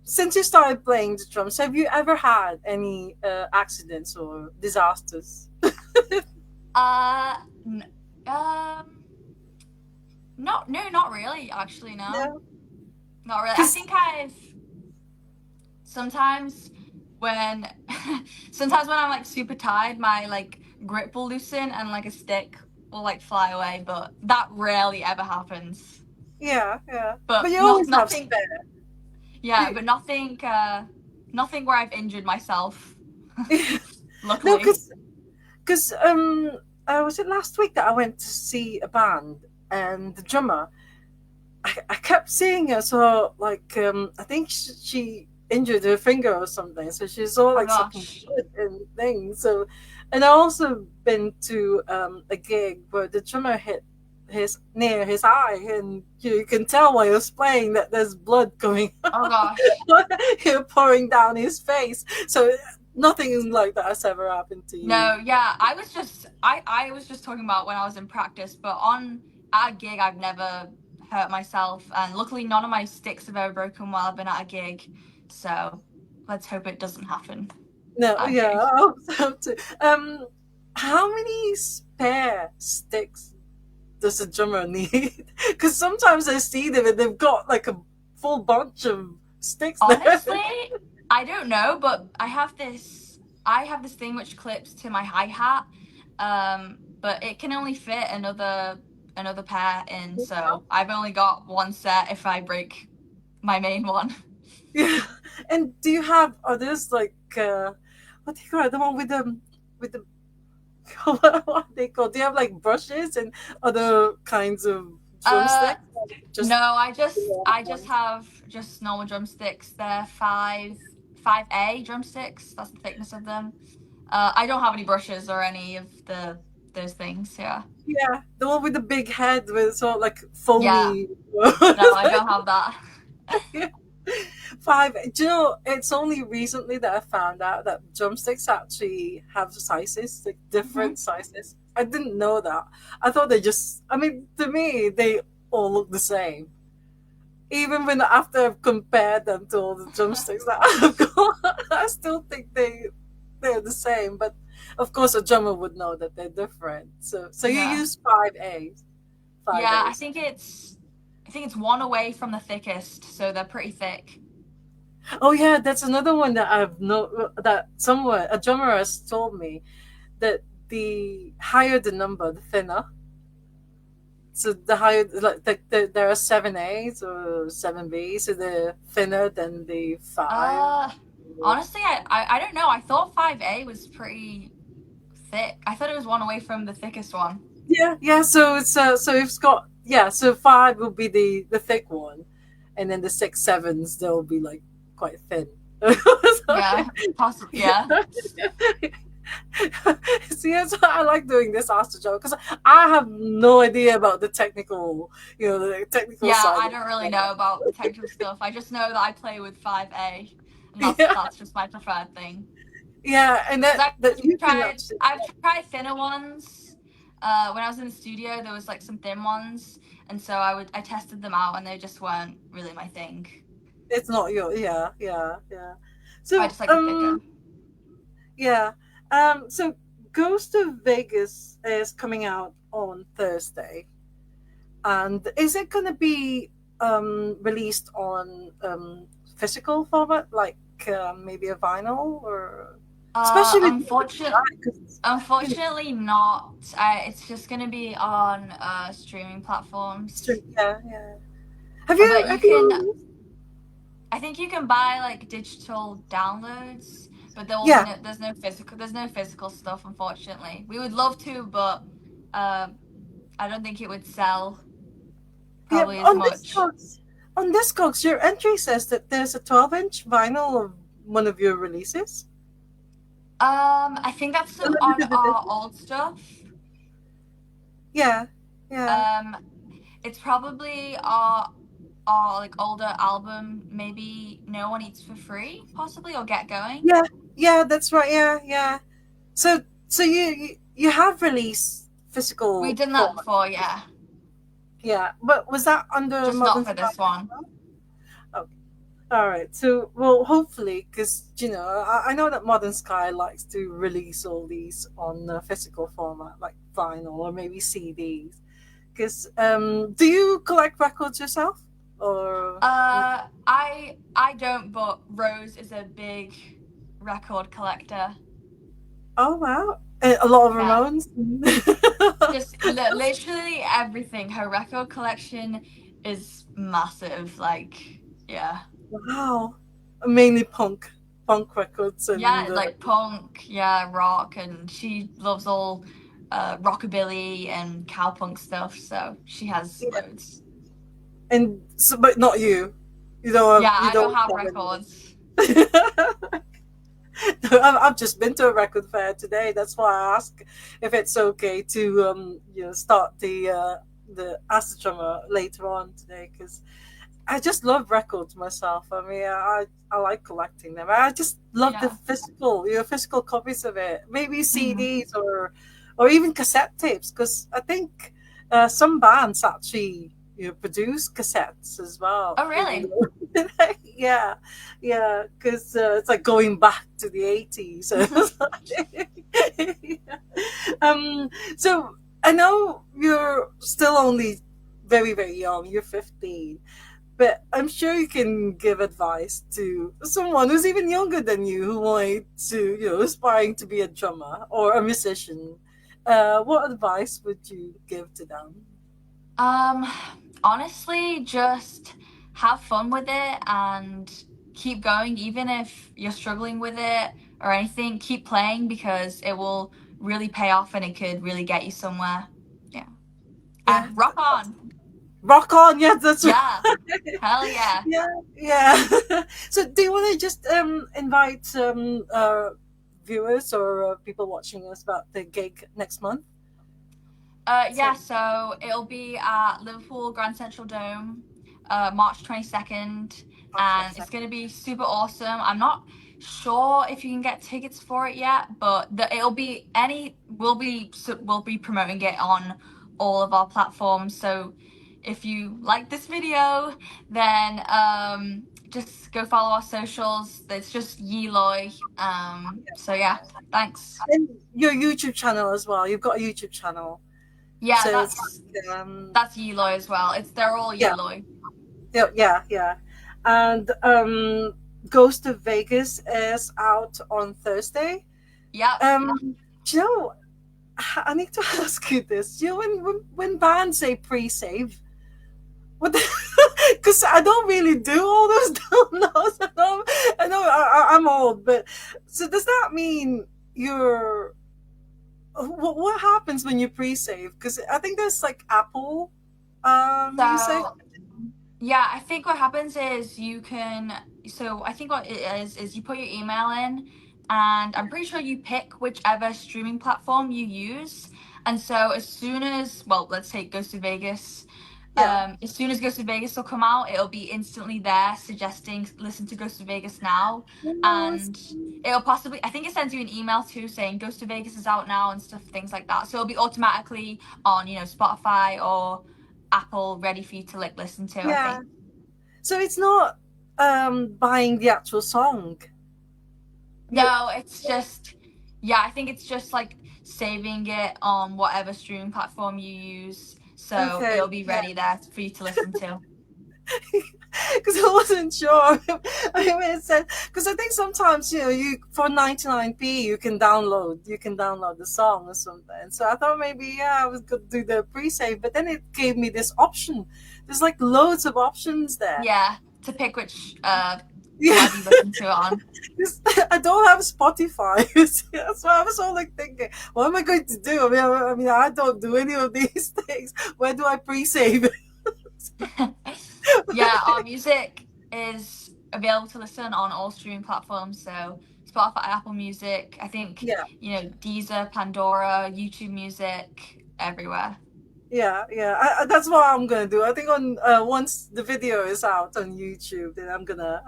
since you started playing the drums, have you ever had any accidents or disasters? Uh, n- um, no, not really. Actually, no, No, not really. I because think I've sometimes when sometimes when I'm like super tired, my like grip will loosen and like a stick will like fly away, but that rarely ever happens. Yeah, yeah. But But you not always have nothing. spare. Yeah, You, but nothing. Nothing where I've injured myself. no, Luckily. because was it last week that I went to see a band and the drummer, I kept seeing her, so like I think she injured her finger or something, so she's all Oh like sucking gosh. blood and things. So, and I also been to a gig where the drummer hit his near his eye, and you can tell while he was playing that there's blood coming, Oh gosh. pouring down his face. So nothing like that has ever happened to you. No, yeah, I was just talking about when I was in practice, but on at a gig I've never hurt myself, and luckily none of my sticks have ever broken while I've been at a gig. So let's hope it doesn't happen No, at a yeah, gig. I hope so too. How many spare sticks does a drummer need? Because sometimes I see them and they've got like a full bunch of sticks there. Honestly, I don't know, but I have this thing which clips to my hi-hat. But it can only fit another pair in, so I've only got one set if I break my main one. Yeah. And do you have others like what do you call it? The one with the what are they called? Do you have like brushes and other kinds of Uh drumsticks? Or no, just the I normal just ones. have just normal drumsticks. They're 5A drumsticks. That's the thickness of them. I don't have any brushes or any of those things. Yeah. Yeah, the one with the big head with sort of like Yeah. foamy. No, I don't have that. Five. Do you know? It's only recently that I found out that drumsticks actually have sizes, like Hmm. different sizes. I didn't know that. I thought they just. I mean, to me, they all look the same. Even when after I've compared them to all the drumsticks that I've got, I still think they're the same. But of course, a drummer would know that they're different. So you Yeah. use 5As, five Yeah, A's. I think it's one away from the thickest, so they're pretty thick. Oh yeah, that's another one that I've know that someone a drummer has told me that the higher the number, the thinner. So the higher, like there are 7As or 7Bs, so they're thinner than the five. Uh Honestly, I don't know. I thought 5A was pretty thick. I thought it was one away from the thickest one. Yeah, yeah. So it's got yeah. So five will be the thick one, and then the six sevens they'll be like quite thin. Yeah, possibly. Yeah. See, that's why I like doing this Aster joke because I have no idea about the technical, the technical Yeah, side I of don't really know about the technical stuff. I just know that I play with 5A, and it. that's Yeah, that's just my preferred thing. yeah, and Because that you can actually. I've tried thinner ones. When I was in the studio, there was like some thin ones, and so I tested them out, and they just weren't really my thing. It's not your yeah, yeah, yeah. I So just like the thicker. yeah, so Ghost of Vegas is coming out on Thursday. And is it going to be released on physical format, like maybe a vinyl, or especially with because you know, Unfortunately not. It's just gonna be on streaming platforms. yeah, yeah. Have you But you have can, you? I think you can buy like digital downloads, but there will be Yeah, no, there's no physical stuff, unfortunately. We would love to, but uh, I don't think it would sell yeah. probably as much. On Discogs, your entry says that there's a 12-inch vinyl of one of your releases. I think that's A some on limited our edition. old stuff. Yeah, yeah. Um, it's probably our like older album, maybe No One Eats for Free, possibly, or Get Going. Yeah, yeah, that's right. Yeah, yeah. So you have released We've physical done that format. before, yeah. Yeah, but was that under Just not Modern for Sky this as one. well? Okay, all right. So well, hopefully, because I know that Modern Sky likes to release all these on physical format, like vinyl or maybe CDs. Because do you collect records yourself, or? I don't, but Rose is a big record collector. Oh wow! A lot of Yeah. Ramones. Just literally everything. Her record collection is massive. Like, yeah. Wow. Mainly punk records Yeah, and like punk, yeah, rock, and she loves all rockabilly and cowpunk stuff, so she has yeah. loads. And so, but not you. Yeah, You I don't don't have have any. records. I've just been to a record fair today. That's why I ask if it's okay to start the Ask the Drummer later on today, because I just love records myself. I mean, I like collecting them. I just love the Yeah. physical copies of it. Maybe Mhm. CDs or even cassette tapes, because I think some bands actually produce cassettes as well. Oh, really? Yeah, yeah, because it's like going back to the 80s. Yeah. So I know you're still only very young. You're 15, but I'm sure you can give advice to someone who's even younger than you who wanted to, aspiring to be a drummer or a musician. What advice would you give to them? Um, Honestly, just have fun with it and keep going, even if you're struggling with it or anything, keep playing because it will really pay off and it could really get you somewhere. Yeah. Yeah, And rock on. rock on. Yeah, that's right. Yeah. Hell yeah. Yeah, yeah. So, do you want to just invite viewers or people watching us about the gig next month? Yeah, So, so it'll be at Liverpool Grand Central Dome, March 22nd, March and it's 22nd. going to be super awesome. I'm not sure if you can get tickets for it yet, but it'll be we'll be promoting it on all of our platforms. So if you like this video, then just go follow our socials. It's just Yee Loi. So yeah, thanks. And your YouTube channel as well. You've got a YouTube channel. Yeah, So it's that's like, that's Yee Loi as well. They're all yeah, Yee Loi. yeah, yeah, yeah. And Ghost of Vegas is out on Thursday. Yep. Do you know, I need to ask you this. You know, when bands say pre-save, what? Because I don't really do all those downloads. I'm old, but so does that mean you're? What happens when you pre-save? Because I think there's like Apple Music. So yeah, I think what happens is I think what it is you put your email in, and I'm pretty sure you pick whichever streaming platform you use. And so as soon as, well, let's take Ghost of Vegas. Yeah. As soon as Ghost of Vegas will come out, it'll be instantly there suggesting listen to Ghost of Vegas now. Oh, I And see. it'll possibly, I think it sends you an email too saying Ghost of Vegas is out now and stuff, things like that. So it'll be automatically on, Spotify or Apple ready for you to like listen to, I Yeah. think. So it's not buying the actual song. You No, it's just, yeah, I think it's just like saving it on whatever streaming platform you use. So okay? it'll be Yeah. ready there for you to listen to. Because I wasn't sure. I mean, it said because I think sometimes you for 99p you can download the song or something. So I thought maybe I was going to do the pre-save, but then it gave me this option. There's like loads of options there. Yeah, to pick which Yeah, whatever you listen to it on. 'cause I don't have Spotify. That's why I was all like thinking, what am I going to do? I don't do any of these things. Where do I pre-save Yeah, our it? music is available to listen on all streaming platforms. So Spotify, Apple Music, I think, Yeah. Deezer, Pandora, YouTube Music, everywhere. Yeah, yeah. That's what I'm gonna do. I think on once the video is out on YouTube, then I'm gonna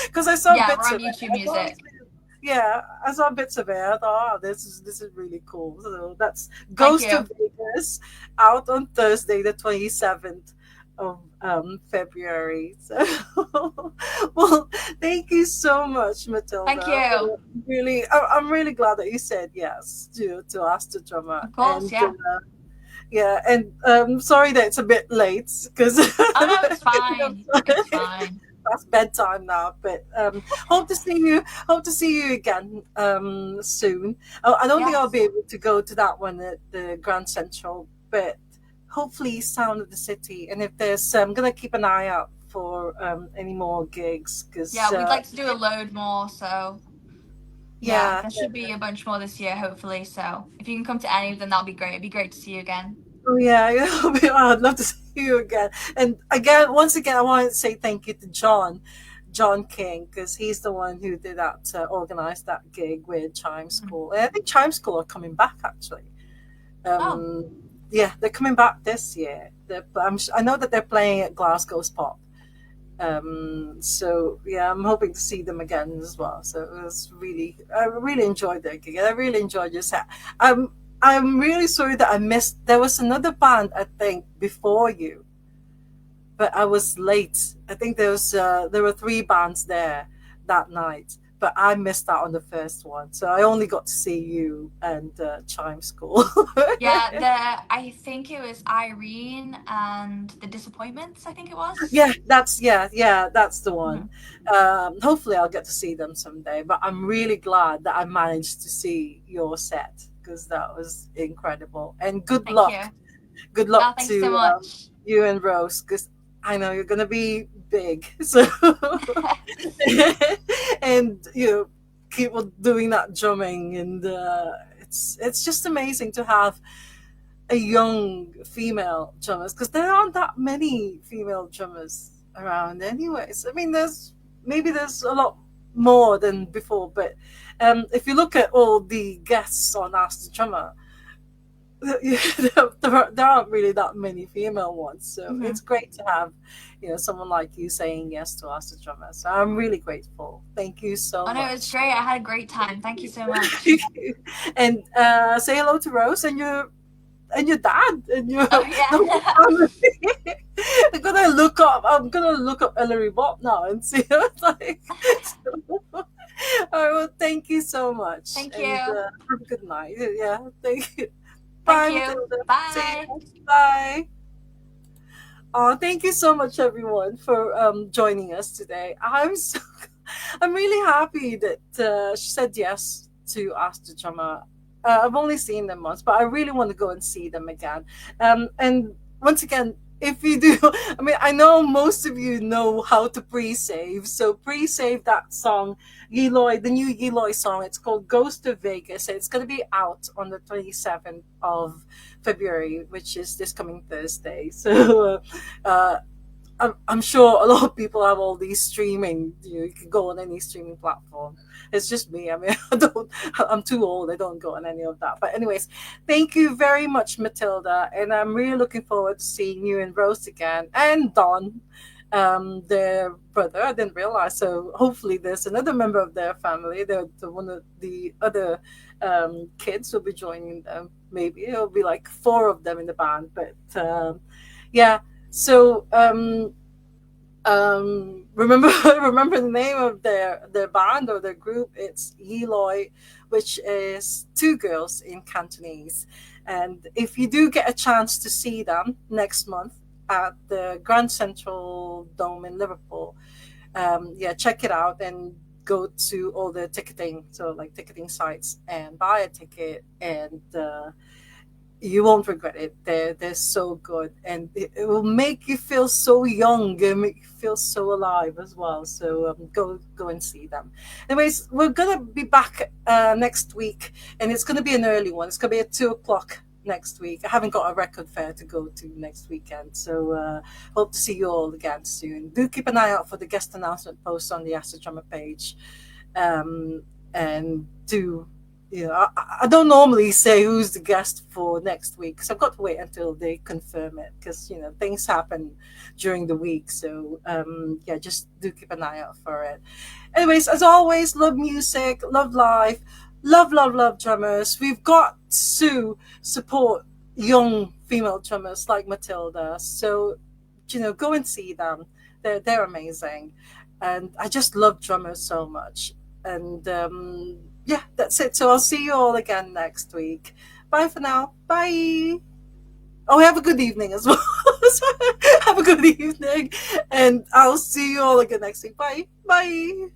because I saw Yeah, we're bits on of it. YouTube I thought it was Music. yeah, I saw bits of it. I thought, oh, this is really cool. So that's Thank Ghost you. of Vegas out on Thursday, the 27th of February. So, well, thank you so much, Thank Matilda. you. For really, I'm really glad that you said yes to ask the drummer Of course, and. yeah. Yeah, and sorry that it's a bit late because Oh no, it's fine. It's fine. past bedtime now. But hope to see you. Hope to see you again soon. I don't think I'll be Yes. able to go to that one at the Grand Central, but hopefully Sound of the City. And if there's, I'm gonna keep an eye out for any more gigs because Yeah, we'd like to do a load more, so yeah, yeah. there should be a bunch more this year, hopefully. So if you can come to any of them, that'll be great. It'd be great to see you again. Oh yeah, I'd love to see you again. And again, once again, I wanted to say thank you to John King, because he's the one who did that, organized that gig with Chime Mhm. School. And I think Chime School are coming back actually. Oh, Um, yeah, they're coming back this year. I know that they're playing at Glasgow's Pop. So yeah, I'm hoping to see them again as well. So I really enjoyed their gig. And I really enjoyed your set. I'm really sorry that I missed. There was another band I think before you, but I was late. I think there were three bands there that night, but I missed out on the first one. So I only got to see you and Chime School. yeah, I think it was Irene and the Disappointments, I think it was. Yeah, that's the one. Mhm. Hopefully, I'll get to see them someday. But I'm really glad that I managed to see your set because that was incredible. And Thank you. good luck Oh, thank you so to much. you and Rose because I know you're gonna be big. So and keep on doing that drumming, and it's just amazing to have a young female drummers because there aren't that many female drummers around anyways. I mean there's a lot more than before, but if you look at all the guests on Ask the Drummer, there aren't really that many female ones, so it's Mhm. great to have someone like you saying yes to Ask the Drummer. So I'm really grateful. Thank you so Oh no, it was much. great. I had a great time. Thank you so much. And say hello to Rose and your dad and your Oh the whole yeah. family. I'm gonna look up Ellery Bob now and see what's like. So, all right, well, thank you so much, Thank and you. have a good night. Yeah, thank you. Thank Bye, you. Matilda. See Bye. you. Bye. Oh, thank you so much, everyone, for joining us today. I'm really happy that she said yes to Ask the Drummer. I've only seen them once, but I really want to go and see them again. And once again, if you do, I mean, I know most of you know how to pre-save, so pre-save that song, Yee Loi, the new Yee Loi song. It's called "Ghost of Vegas." It's going to be out on the 27th of February, which is this coming Thursday. So. I'm sure a lot of people have all these streaming. You can go on any streaming platform. It's just me. I mean, I don't. I'm too old. I don't go on any of that. But anyways, thank you very much, Matilda, and I'm really looking forward to seeing you and Rose again and Don, their brother. I didn't realize. So hopefully, there's another member of their family. The one of the other kids will be joining them. Maybe it'll be like four of them in the band. But yeah. So remember remember the name of their band or their group. It's Yee Loi, which is two girls in Cantonese. And if you do get a chance to see them next month at the Grand Central Dome in Liverpool, yeah, check it out and go to all the ticketing, so like ticketing sites, and buy a ticket, and you won't regret it. They're so good, and it will make you feel so young and make you feel so alive as well. So go and see them. Anyways, we're gonna be back next week, and it's gonna be an early one. It's gonna be at 2 o'clock next week. I haven't got a record fair to go to next weekend, so hope to see you all again soon. Do keep an eye out for the guest announcement post on the Astro Drummer page, and do I don't normally say who's the guest for next week because I've got to wait until they confirm it because things happen during the week. So yeah, just do keep an eye out for it. Anyways, as always, love music, love life, love drummers. We've got to support young female drummers like Matilda. So go and see them. They're amazing, and I just love drummers so much. And yeah, that's it. So I'll see you all again next week. Bye for now. Bye. Oh, have a good evening as well. Have a good evening, and I'll see you all again next week. Bye. Bye.